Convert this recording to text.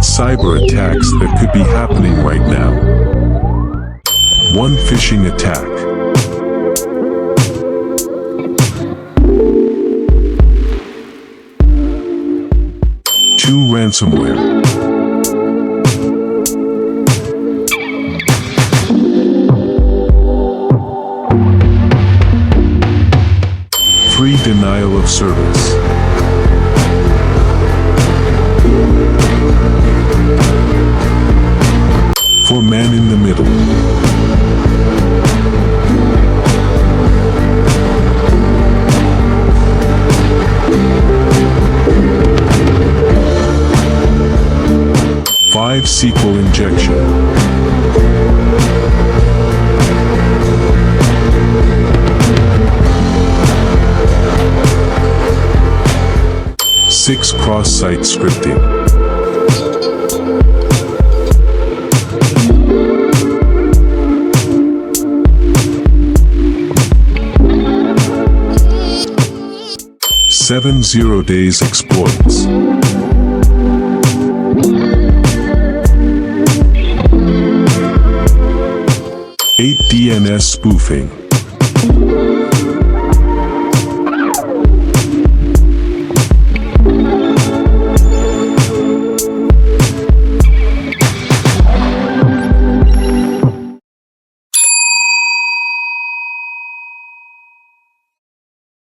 Cyber attacks that could be happening right now. 1. Phishing attack. 2. Ransomware. 3. Denial of service. 4. Man in the middle. 5. SQL injection. 6. Cross-site scripting. 7. 0 days exploits. 8. DNS spoofing.